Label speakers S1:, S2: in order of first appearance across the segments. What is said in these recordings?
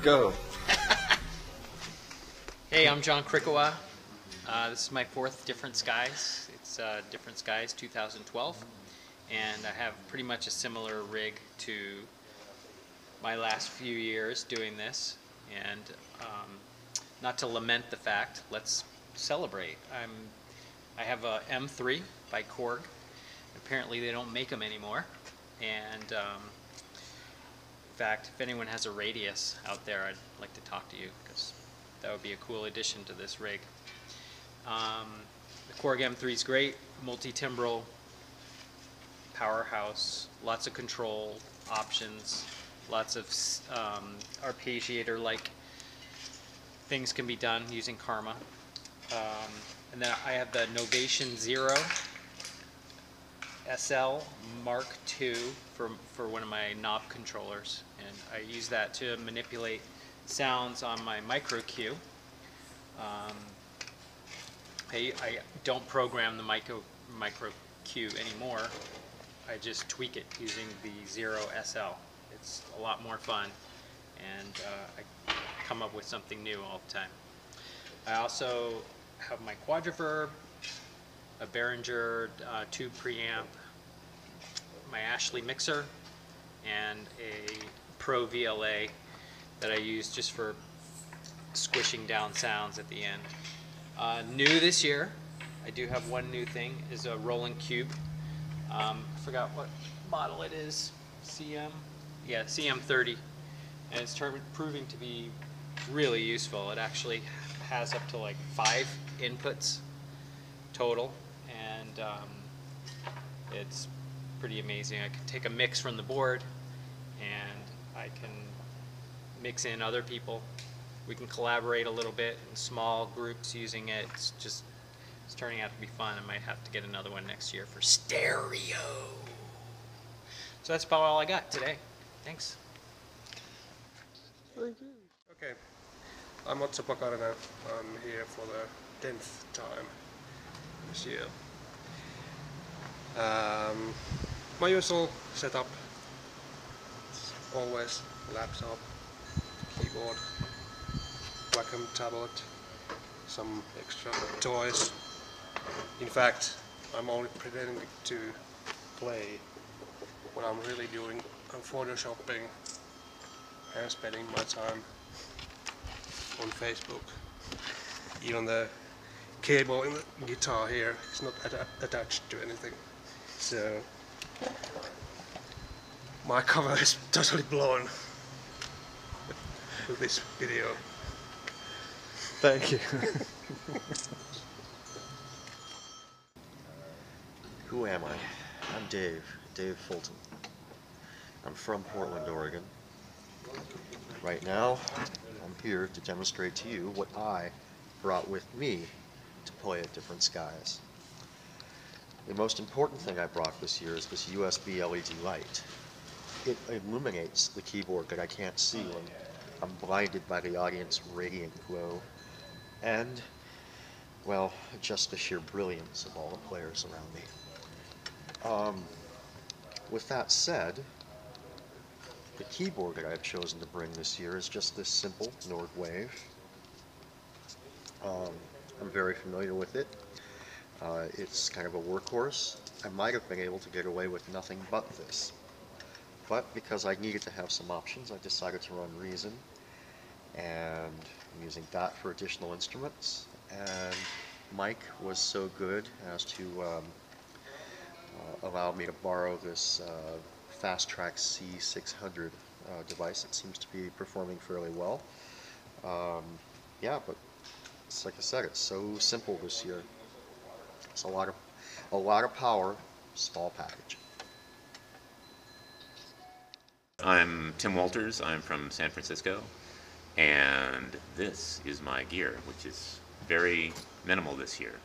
S1: Go.
S2: Hey, I'm John Krikawa. This is my fourth Different Skies. It's Different Skies 2012, and I have pretty much a similar rig to my last few years doing this. And not to lament the fact, let's celebrate. I have a M3 by Korg. Apparently, they don't make them anymore, and in fact, if anyone has a Radius out there, I'd like to talk to you, because that would be a cool addition to this rig. The Korg M3 is great, multi-timbral, powerhouse, lots of control options, lots of arpeggiator-like things can be done using Karma. And then I have the Novation Zero SL Mark II for one of my knob controllers, and I use that to manipulate sounds on my micro Q. I don't program the micro Q anymore. I just tweak it using the Zero SL. It's a lot more fun, and I come up with something new all the time. I also have my Quadraverb, a Behringer tube preamp, my Ashley mixer, and a Pro VLA that I use just for squishing down sounds at the end. New this year, I do have one new thing, is a Roland Cube. I forgot what model it is, CM? Yeah, CM30. And it's proving to be really useful. It actually has up to like 5 inputs total, and it's pretty amazing. I can take a mix from the board, and I can mix in other people. We can collaborate a little bit in small groups using it. It's turning out to be fun. I might have to get another one next year for stereo. So that's about all I got today. Thanks.
S3: Thank you. Okay, I'm Otso Pakarinen. I'm here for the 10th time this year. My usual setup is always laptop, keyboard, Wacom tablet, some extra toys. In fact, I'm only pretending to play when I'm really doing photoshopping and spending my time on Facebook. Even the cable in the guitar here is not attached to anything, so my cover is totally blown with this video.
S1: Thank you.
S4: Who am I? I'm Dave Fulton. I'm from Portland, Oregon. Right now, I'm here to demonstrate to you what I brought with me to play at Different Skies. The most important thing I brought this year is this USB LED light. It illuminates the keyboard that I can't see when I'm blinded by the audience radiant glow, and, well, just the sheer brilliance of all the players around me. With that said, the keyboard that I've chosen to bring this year is just this simple Nord Wave. I'm very familiar with it. It's kind of a workhorse. I might have been able to get away with nothing but this. But because I needed to have some options, I decided to run Reason, and I'm using that for additional instruments. And Mike was so good as to allow me to borrow this Fast Track C600 device. It seems to be performing fairly well. Yeah, but it's like I said, it's so simple this year. It's a lot of power, small package.
S5: I'm Tim Walters. I'm from San Francisco, and this is my gear, which is very minimal this year.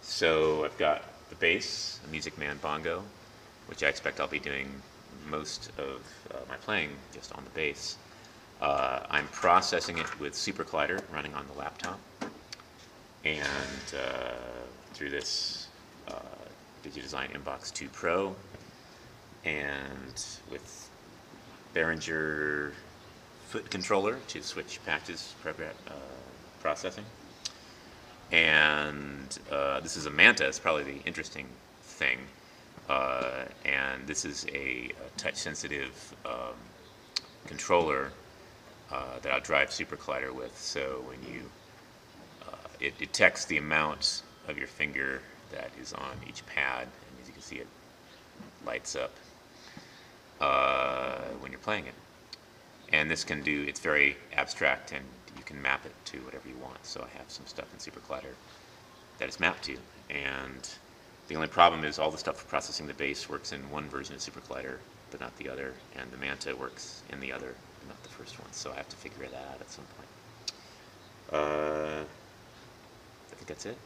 S5: So I've got the bass, a Music Man bongo, which I expect I'll be doing most of my playing just on the bass. I'm processing it with Super Collider running on the laptop, and through this DigiDesign Inbox 2 Pro, and with Behringer foot controller to switch patches processing. And this is a Manta, it's probably the interesting thing. And this is a touch-sensitive controller that I'll drive Super Collider with. So when you, it detects the amount of your finger that is on each pad, and as you can see, it lights up when you're playing it. And this can do, it's very abstract, and you can map it to whatever you want. So I have some stuff in Super Collider that it's mapped to, and the only problem is all the stuff for processing the bass works in one version of Super Collider, but not the other, and the Manta works in the other, but not the first one. So I have to figure that out at some point. I think that's it.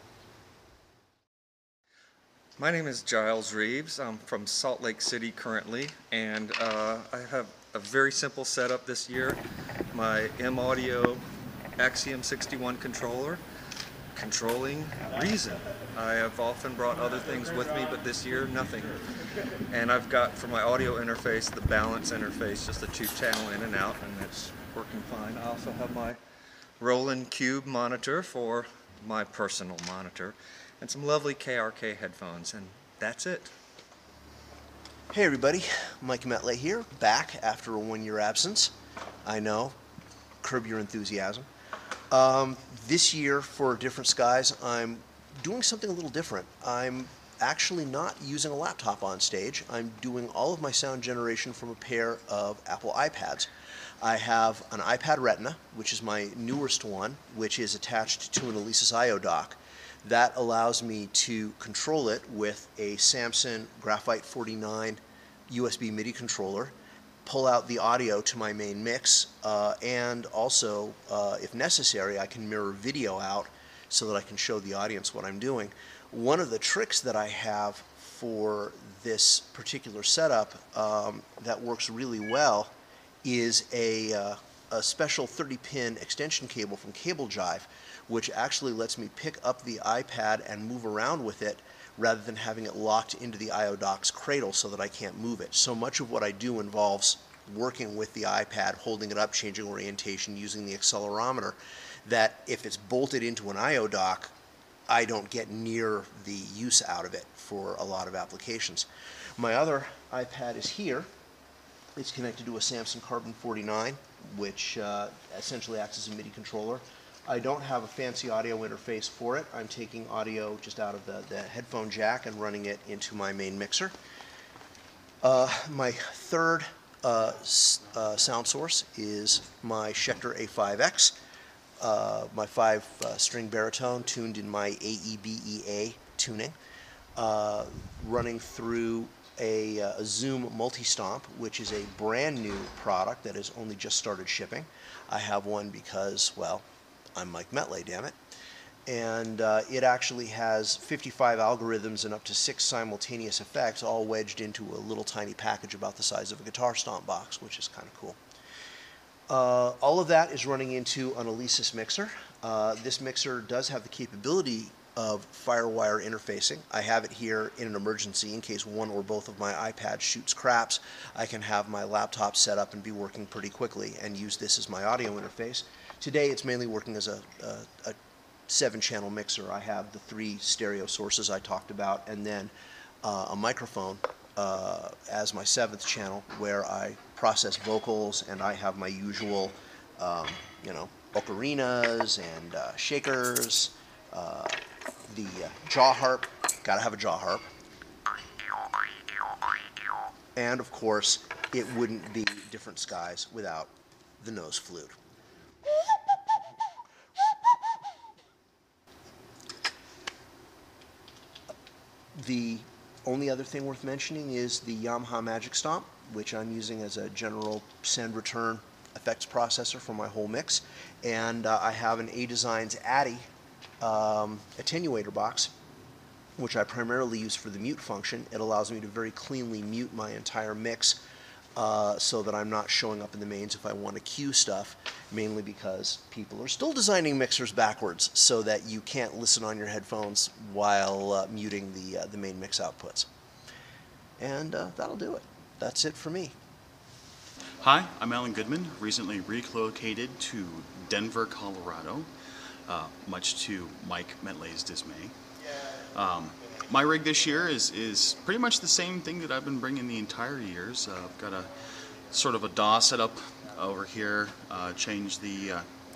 S1: My name is Giles Reeves. I'm from Salt Lake City currently, and I have a very simple setup this year. My M-Audio Axiom 61 controller, controlling Reason. I have often brought other things with me, but this year, nothing. And I've got, for my audio interface, the balance interface, just a 2-channel in and out, and it's working fine. I also have my Roland Cube monitor for my personal monitor, and some lovely KRK headphones, and that's it.
S6: Hey everybody, Mike Metlay here, back after a 1-year absence. I know, curb your enthusiasm. This year, for Different Skies, I'm doing something a little different. I'm actually not using a laptop on stage. I'm doing all of my sound generation from a pair of Apple iPads. I have an iPad Retina, which is my newest one, which is attached to an Alesis IO dock. That allows me to control it with a Samson Graphite 49 USB MIDI controller, pull out the audio to my main mix, and also, if necessary, I can mirror video out so that I can show the audience what I'm doing. One of the tricks that I have for this particular setup that works really well is a special 30-pin extension cable from Cable Jive, which actually lets me pick up the iPad and move around with it rather than having it locked into the IO dock's cradle so that I can't move it. So much of what I do involves working with the iPad, holding it up, changing orientation, using the accelerometer, that if it's bolted into an IO dock, I don't get near the use out of it for a lot of applications. My other iPad is here. It's connected to a Samson Carbon 49, which essentially acts as a MIDI controller. I don't have a fancy audio interface for it. I'm taking audio just out of the headphone jack and running it into my main mixer. My third sound source is my Schecter A5X, my 5-string baritone tuned in my AEBEA tuning, running through a Zoom Multi-Stomp, which is a brand new product that has only just started shipping. I have one because, well, I'm Mike Metlay, damn it. And it actually has 55 algorithms and up to 6 simultaneous effects, all wedged into a little tiny package about the size of a guitar stomp box, which is kind of cool. All of that is running into an Alesis mixer. This mixer does have the capability of FireWire interfacing. I have it here in an emergency in case one or both of my iPads shoots craps. I can have my laptop set up and be working pretty quickly and use this as my audio interface. Today it's mainly working as a 7-channel mixer. I have the 3 stereo sources I talked about, and then a microphone as my 7th channel where I process vocals, and I have my usual, ocarinas and shakers, the jaw harp, gotta have a jaw harp, and of course it wouldn't be Different Skies without the nose flute. The only other thing worth mentioning is the Yamaha Magic Stomp, which I'm using as a general send-return effects processor for my whole mix. And I have an A-Designs Addy attenuator box, which I primarily use for the mute function. It allows me to very cleanly mute my entire mix so that I'm not showing up in the mains if I want to cue stuff, mainly because people are still designing mixers backwards so that you can't listen on your headphones while muting the main mix outputs. And that'll do it. That's it for me.
S7: Hi, I'm Alan Goodman, recently relocated to Denver, Colorado, much to Mike Metlay's dismay. My rig this year is pretty much the same thing that I've been bringing the entire years. I've got a sort of a DAW set up over here,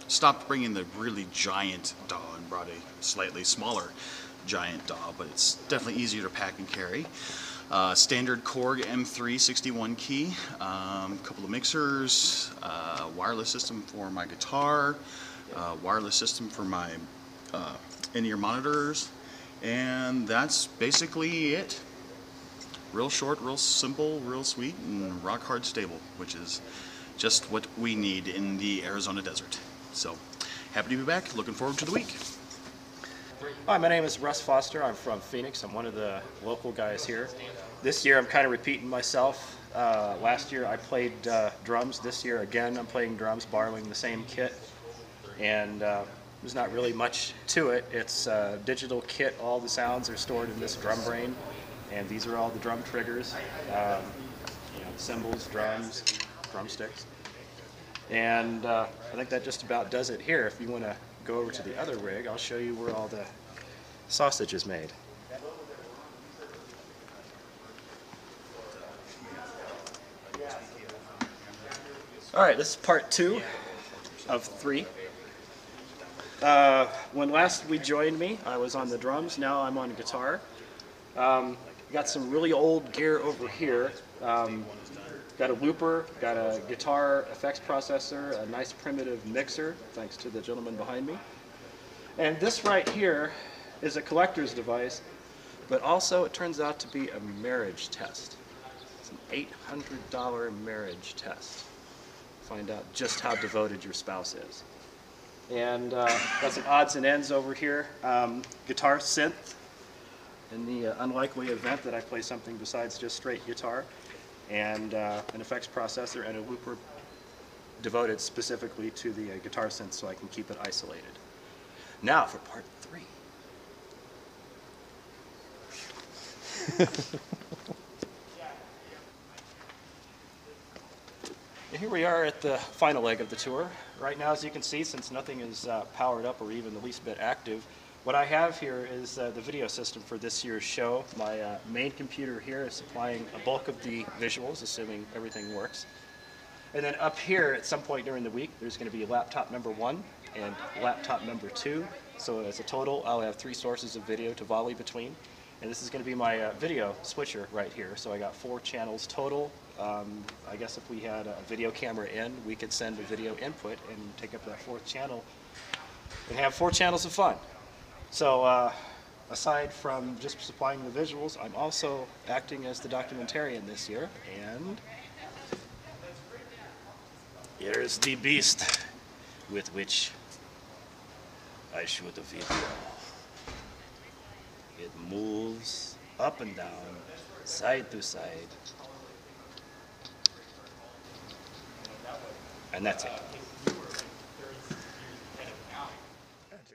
S7: stopped bringing the really giant DAW and brought a slightly smaller giant DAW, but it's definitely easier to pack and carry. Standard Korg M3 61 key, couple of mixers, wireless system for my guitar, wireless system for my in-ear monitors, and that's basically it. Real short, real simple, real sweet, and rock hard stable, which is just what we need in the Arizona desert. So, happy to be back, looking forward to the week.
S8: Hi, my name is Russ Foster. I'm from Phoenix. I'm one of the local guys here. This year I'm kind of repeating myself. Last year I played drums. This year again I'm playing drums, borrowing the same kit. And there's not really much to it. It's a digital kit. All the sounds are stored in this drum brain. And these are all the drum triggers. Cymbals, drums, drumsticks. And I think that just about does it here. If you want to go over to the other rig, I'll show you where all the sausage is made. All right, this is part 2 of 3. When last we joined me, I was on the drums. Now I'm on guitar. Got some really old gear over here. Got a looper, got a guitar effects processor, a nice primitive mixer, thanks to the gentleman behind me. And this right here is a collector's device, but also it turns out to be a marriage test. It's an $800 marriage test. Find out just how devoted your spouse is. And got some odds and ends over here. Guitar synth, in the unlikely event that I play something besides just straight guitar. And an effects processor and a looper devoted specifically to the guitar synth so I can keep it isolated. Now for part 3. And here we are at the final leg of the tour. Right now, as you can see, since nothing is powered up or even the least bit active, what I have here is the video system for this year's show. My main computer here is supplying a bulk of the visuals, assuming everything works. And then up here, at some point during the week, there's going to be laptop number 1 and laptop number 2. So as a total, I'll have 3 sources of video to volley between. And this is going to be my video switcher right here. So I got 4 channels total. I guess if we had a video camera in, we could send a video input and take up that 4th channel and have 4 channels of fun. So aside from just supplying the visuals, I'm also acting as the documentarian this year. And here's the beast with which I shoot a video. It moves up and down, side to side. And that's it.